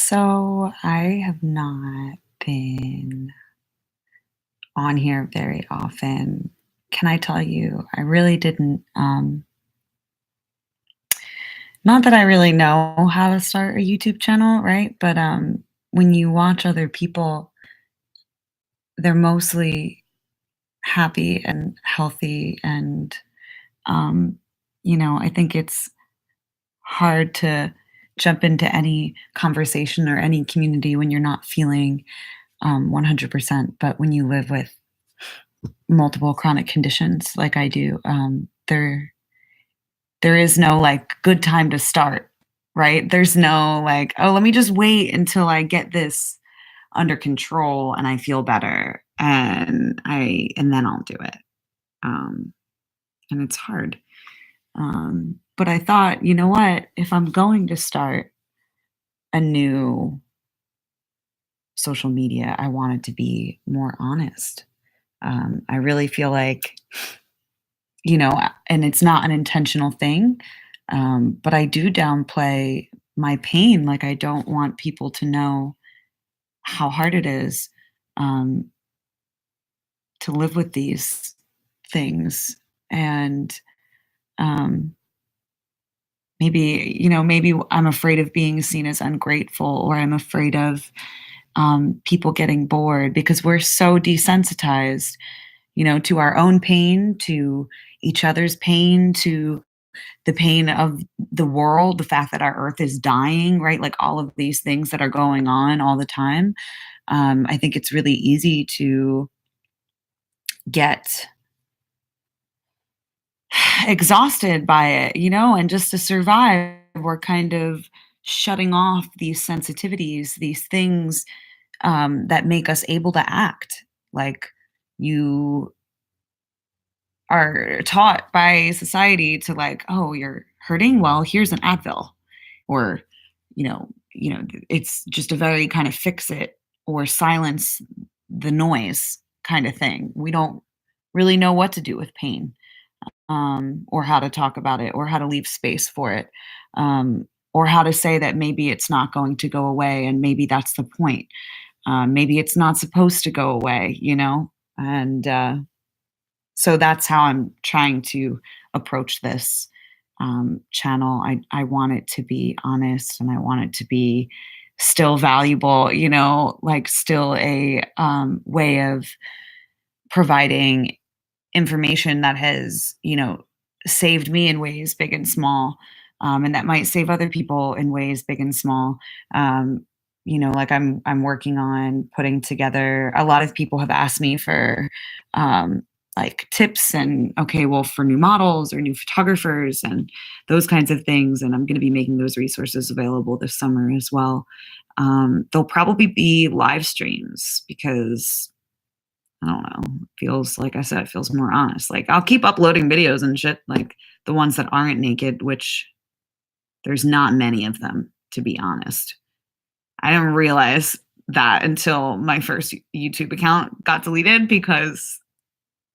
So I have not been on here very often. Can I tell you, I really didn't, not that I really know how to start a YouTube channel, right? But when you watch other people, they're mostly happy and healthy. And, um, I think it's hard to jump into any conversation or any community when you're not feeling 100%. But when you live with multiple chronic conditions like I do, there is no like good time to start, right? There's no like, oh, let me just wait until I get this under control and I feel better and then I'll do it. Um, and it's hard. But I thought, you know what? If I'm going to start a new social media, I want it to be more honest. I really feel like and it's not an intentional thing, but I do downplay my pain. Like, I don't want people to know how hard it is um, to live with these things. And um, maybe I'm afraid of being seen as ungrateful, or I'm afraid of people getting bored because we're so desensitized, to our own pain, to each other's pain, to the pain of the world, the fact that our earth is dying, right? Like all of these things that are going on all the time. I think it's really easy to get exhausted by it, and just to survive, we're kind of shutting off these sensitivities, these things that make us able to act. Like, you are taught by society to like, oh, you're hurting, well, here's an Advil, or it's just a very kind of fix it or silence the noise kind of thing. We don't really know what to do with pain, or how to talk about it, or how to leave space for it, or how to say that maybe it's not going to go away, and maybe that's the point. Maybe it's not supposed to go away, and so that's how I'm trying to approach this channel. I want it to be honest, and I want it to be still valuable, like still a way of providing information that has, saved me in ways big and small, and that might save other people in ways big and small. Um, like I'm working on putting together. A lot of people have asked me for like tips and okay, well, for new models or new photographers and those kinds of things. And I'm going to be making those resources available this summer as well. There'll probably be live streams because I don't know. Feels like I said, it feels more honest. Like, I'll keep uploading videos and shit, like the ones that aren't naked, which there's not many of them, to be honest. I didn't realize that until my first YouTube account got deleted because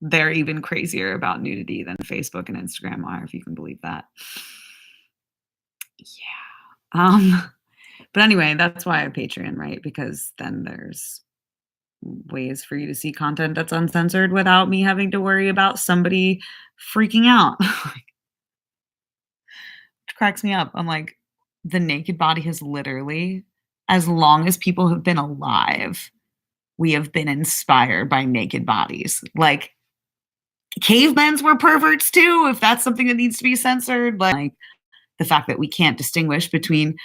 they're even crazier about nudity than Facebook and Instagram are, if you can believe that. Yeah. But anyway, that's why I have Patreon, right? Because then there's ways for you to see content that's uncensored without me having to worry about somebody freaking out. Which cracks me up. I'm like, the naked body has literally, as long as people have been alive, we have been inspired by naked bodies. Like, cavemen's were perverts too, if that's something that needs to be censored. Like the fact that we can't distinguish between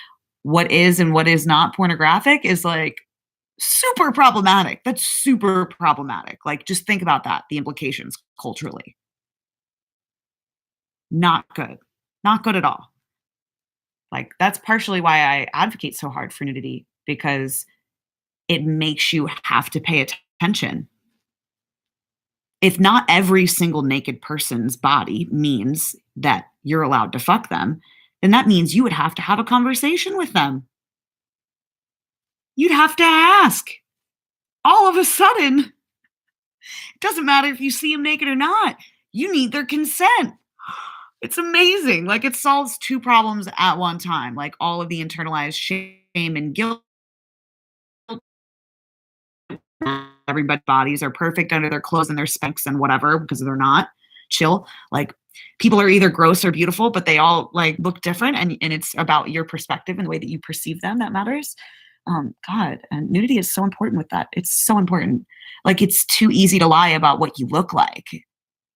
what is and what is not pornographic is like super problematic. That's super problematic. Like, just think about that, the implications culturally. Not good. Not good at all. Like, that's partially why I advocate so hard for nudity, because it makes you have to pay attention. If not every single naked person's body means that you're allowed to fuck them, then that means you would have to have a conversation with them. You'd have to ask. All of a sudden, it doesn't matter if you see them naked or not. You need their consent. It's amazing. Like, it solves two problems at one time, like all of the internalized shame and guilt Everybody's bodies are perfect under their clothes and their specs and whatever, because they're not. Chill. Like, people are either gross or beautiful, but they all like look different, and it's about your perspective and the way that you perceive them that matters. God, and nudity is so important with that. It's so important. Like, it's too easy to lie about what you look like.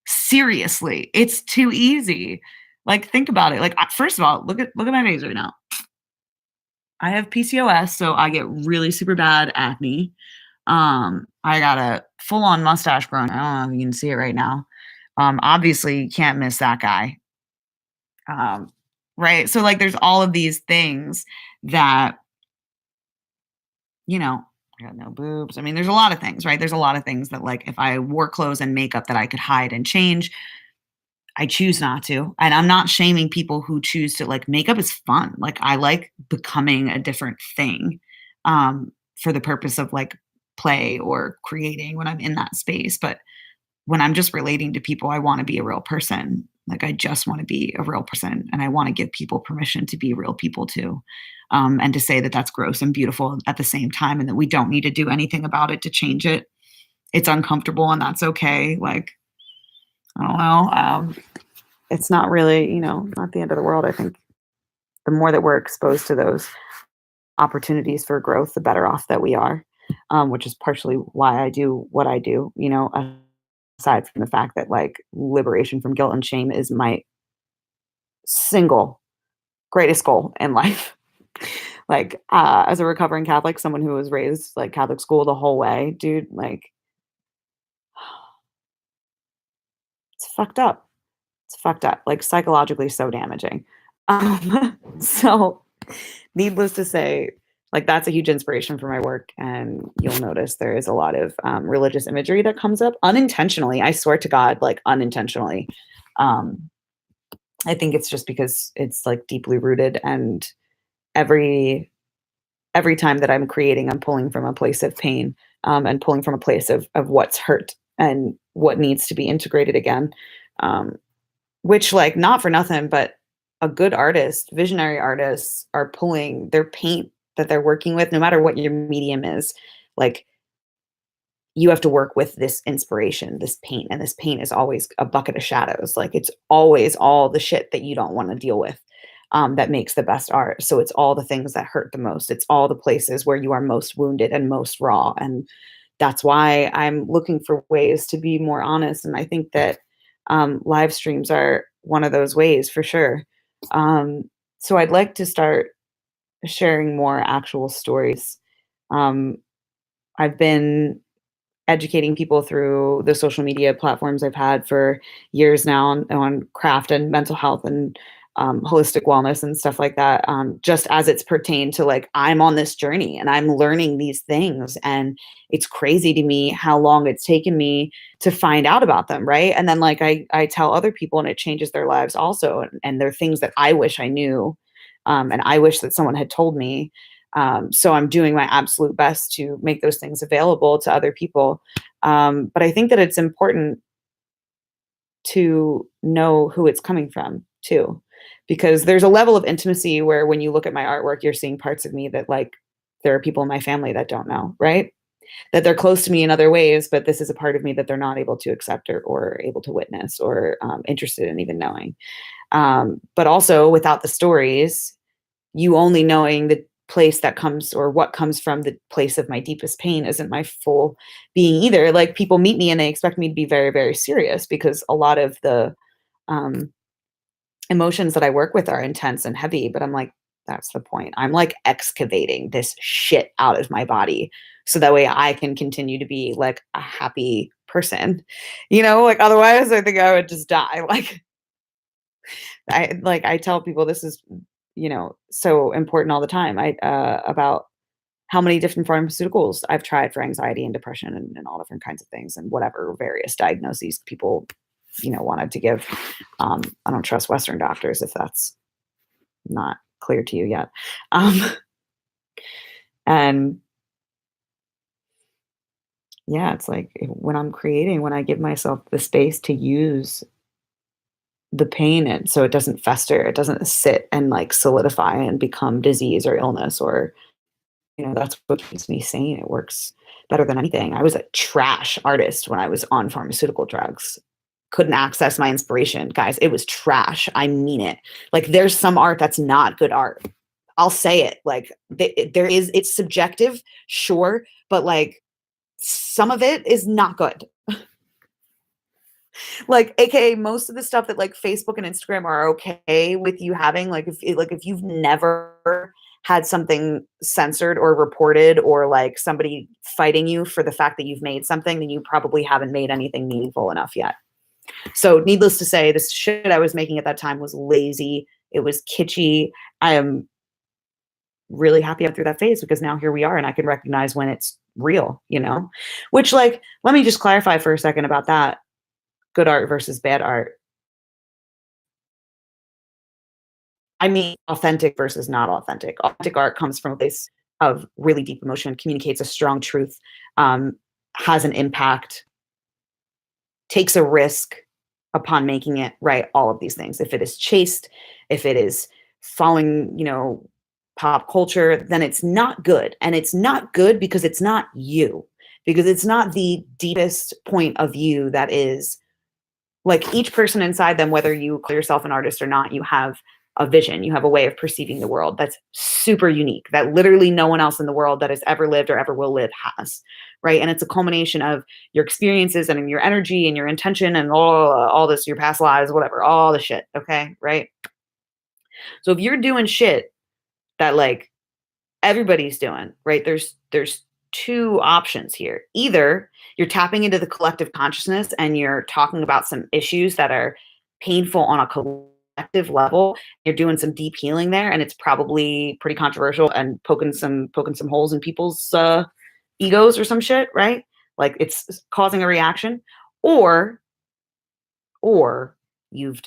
Seriously, it's too easy. Like, think about it. Like, first of all, look at my face right now. I have PCOS, so I get really super bad acne. I got a full on mustache growing. I don't know if you can see it right now. Obviously, you can't miss that guy. Um, right? So, like, there's all of these things that, you know, I got no boobs. I mean, there's a lot of things, right? There's a lot of things that, like, if I wore clothes and makeup that I could hide and change, I choose not to. And I'm not shaming people who choose to. Like, makeup is fun. Like, I like becoming a different thing, for the purpose of like play or creating when I'm in that space. But when I'm just relating to people, I want to be a real person. Like, I just want to be a real person, and I want to give people permission to be real people too. And to say that that's gross and beautiful at the same time, and that we don't need to do anything about it to change it. It's uncomfortable, and that's okay. Like, I don't know. It's not really, not the end of the world. I think the more that we're exposed to those opportunities for growth, the better off that we are, which is partially why I do what I do, aside from the fact that like liberation from guilt and shame is my single greatest goal in life. Like, as a recovering Catholic, someone who was raised like Catholic school the whole way, dude, like, it's fucked up. It's fucked up, like, psychologically so damaging. So, needless to say, like, that's a huge inspiration for my work, and you'll notice there is a lot of, religious imagery that comes up unintentionally, I swear to God, like, unintentionally. Um, I think it's just because it's, like, deeply rooted, and every every time that I'm creating, I'm pulling from a place of pain, and pulling from a place of what's hurt and what needs to be integrated again. Um, which, like, not for nothing, but a good artist, visionary artists are pulling their paint that they're working with, no matter what your medium is. Like, you have to work with this inspiration, this paint, and this paint is always a bucket of shadows. Like, it's always all the shit that you don't want to deal with, that makes the best art. So it's all the things that hurt the most. It's all the places where you are most wounded and most raw. And that's why I'm looking for ways to be more honest. And I think that, live streams are one of those ways for sure. So I'd like to start sharing more actual stories. Um, I've been educating people through the social media platforms I've had for years now on craft and mental health and, holistic wellness and stuff like that. Just as it's pertained to like, I'm on this journey and I'm learning these things. And it's crazy to me how long it's taken me to find out about them. Right. And then like I tell other people and it changes their lives also. And they're things that I wish I knew. And I wish that someone had told me. So I'm doing my absolute best to make those things available to other people. But I think that it's important to know who it's coming from too, because there's a level of intimacy where when you look at my artwork, you're seeing parts of me that like there are people in my family that don't know, right? That they're close to me in other ways, but this is a part of me that they're not able to accept or able to witness or, interested in even knowing. But also without the stories, you only knowing the place that comes or what comes from the place of my deepest pain isn't my full being either. Like, people meet me and they expect me to be very, very serious because a lot of the, um, emotions that I work with are intense and heavy, but I'm like, that's the point. I'm like excavating this shit out of my body so that way I can continue to be like a happy person. Like, otherwise I think I would just die. I tell people this is, so important all the time. About how many different pharmaceuticals I've tried for anxiety and depression and all different kinds of things and whatever various diagnoses people, wanted to give. I don't trust Western doctors if that's not clear to you yet. Um, and yeah, it's like when I'm creating, when I give myself the space to use the pain and so it doesn't fester, it doesn't sit and like solidify and become disease or illness or, that's what keeps me sane. It works better than anything. I was a trash artist when I was on pharmaceutical drugs. Couldn't access my inspiration. Guys, it was trash. I mean it. Like, there's some art that's not good art. I'll say it. Like, there is, it's subjective, sure, but like some of it is not good. Like, aka most of the stuff that like Facebook and Instagram are okay with you having, like if you've never had something censored or reported, or like somebody fighting you for the fact that you've made something, then you probably haven't made anything meaningful enough yet. So needless to say, this shit I was making at that time was lazy. It was kitschy. I am really happy I went through that phase, because now here we are and I can recognize when it's real, you know? Which, like, let me just clarify for a second about that. Good art versus bad art. I mean, authentic versus not authentic. Authentic art comes from a place of really deep emotion, communicates a strong truth, um, has an impact, takes a risk upon making it, right? All of these things. If it is chaste, if it is following, you know, pop culture, then it's not good. And it's not good because it's not you, because it's not the deepest point of you that is, like, each person inside them, whether you call yourself an artist or not, you have a vision, you have a way of perceiving the world that's super unique, that literally no one else in the world that has ever lived or ever will live has, right? And it's a culmination of your experiences and your energy and your intention and all this, your past lives, whatever, all the shit, okay, right? So if you're doing shit that like everybody's doing, right? There's two options here. Either you're tapping into the collective consciousness and you're talking about some issues that are painful on a collective level. You're doing some deep healing there, and it's probably pretty controversial and poking some holes in people's egos or some shit, right? Like, it's causing a reaction. Or you've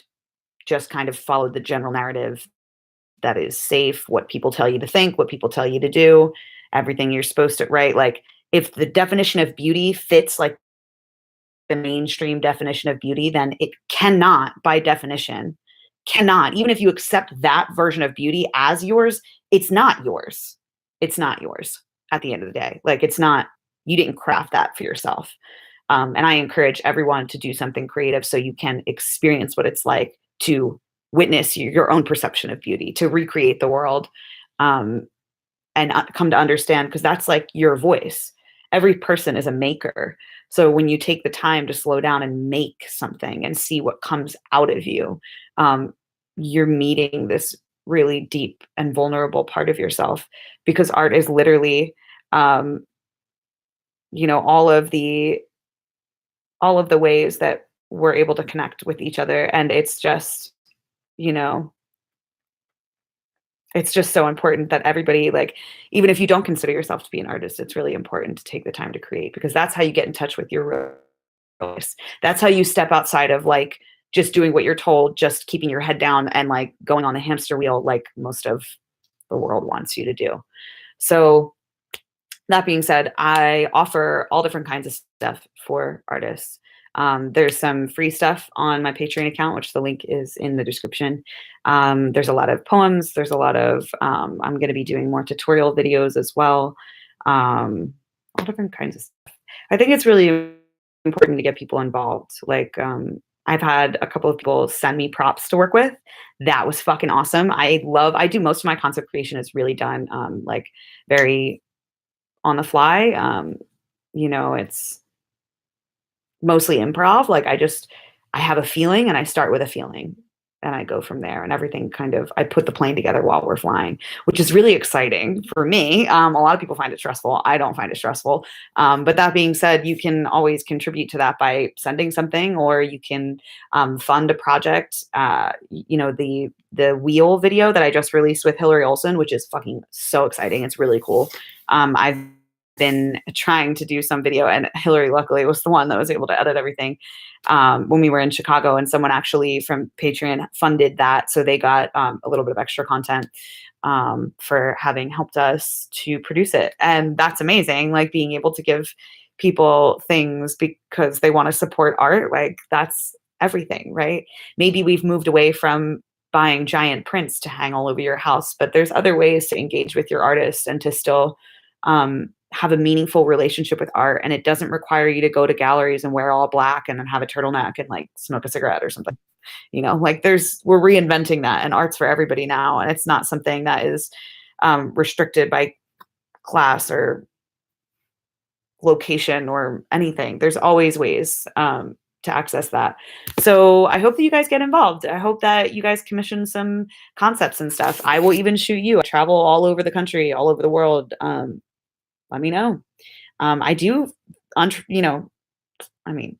just kind of followed the general narrative that is safe, what people tell you to think, what people tell you to do, everything you're supposed to, right? Like, if the definition of beauty fits like the mainstream definition of beauty, then it cannot, by definition, cannot, even if you accept that version of beauty as yours, it's not yours. It's not yours at the end of the day. Like, it's not, you didn't craft that for yourself. And I encourage everyone to do something creative so you can experience what it's like to witness your own perception of beauty, to recreate the world, um, and come to understand, because that's like your voice. Every person is a maker. So when you take the time to slow down and make something and see what comes out of you, um, you're meeting this really deep and vulnerable part of yourself, because art is literally, um, you know, all of the ways that we're able to connect with each other. And it's just, you know, it's just so important that everybody, like, even if you don't consider yourself to be an artist, it's really important to take the time to create, because that's how you get in touch with your voice. That's how you step outside of like just doing what you're told, just keeping your head down and like going on the hamster wheel like most of the world wants you to do. So that being said, I offer all different kinds of stuff for artists. There's some free stuff on my Patreon account, which the link is in the description. There's a lot of poems. There's a lot of, I'm going to be doing more tutorial videos as well. All different kinds of stuff. I think it's really important to get people involved. Like, I've had a couple of people send me props to work with. That was fucking awesome. I do most of my concept creation is really done, like, very on the fly. You know, it's mostly improv. Like, I have a feeling and I start with a feeling and I go from there, and everything kind of, I put the plane together while we're flying, which is really exciting for me. A lot of people find it stressful. I don't find it stressful. But that being said, you can always contribute to that by sending something, or you can fund a project. You know, the wheel video that I just released with Hillary Olsen, which is fucking so exciting. It's really cool. I've been trying to do some video, and Hillary luckily was the one that was able to edit everything when we were in Chicago, and someone actually from Patreon funded that, so they got a little bit of extra content for having helped us to produce it. And that's amazing, like, being able to give people things because they want to support art. Like, that's everything, right? Maybe we've moved away from buying giant prints to hang all over your house, but there's other ways to engage with your artist and to still have a meaningful relationship with art, and it doesn't require you to go to galleries and wear all black and then have a turtleneck and like smoke a cigarette or something. Like we're reinventing that, and art's for everybody now, and it's not something that is restricted by class or location or anything. There's always ways to access that. So I hope that you guys get involved. I hope that you guys commission some concepts and stuff. I will even shoot you. I travel all over the country, all over the world. Let me know. I do, I mean,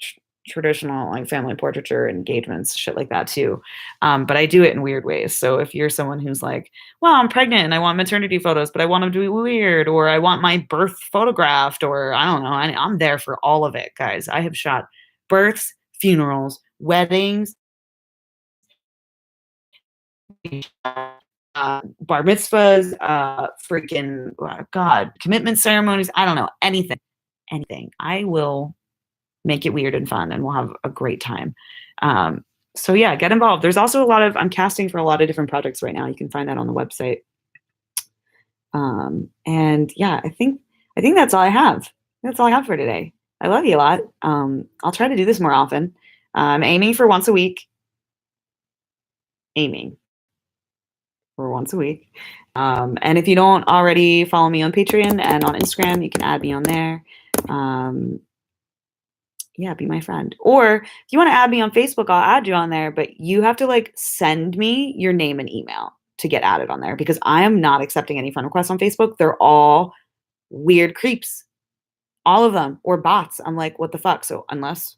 traditional like family portraiture engagements, shit like that too. But I do it in weird ways. So if you're someone who's like, well, I'm pregnant and I want maternity photos, but I want them to be weird, or I want my birth photographed, or I don't know, I'm there for all of it, guys. I have shot births, funerals, weddings, bar mitzvahs, freaking God, commitment ceremonies. I don't know, anything. I will make it weird and fun, and we'll have a great time. So yeah, get involved. There's also I'm casting for a lot of different projects right now. You can find that on the website. And yeah, I think that's all I have. That's all I have for today. I love you a lot. I'll try to do this more often. I'm aiming for once a week. Aiming for once a week. And if you don't already follow me on Patreon and on Instagram, you can add me on there. Yeah, be my friend. Or if you want to add me on Facebook, I'll add you on there, but you have to like send me your name and email to get added on there, because I am not accepting any friend requests on Facebook. They're all weird creeps. All of them, or bots. I'm like, what the fuck? So unless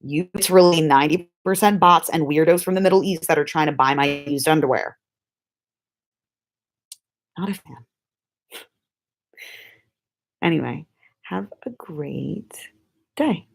it's really 90% bots and weirdos from the Middle East that are trying to buy my used underwear. Not a fan. Anyway, have a great day.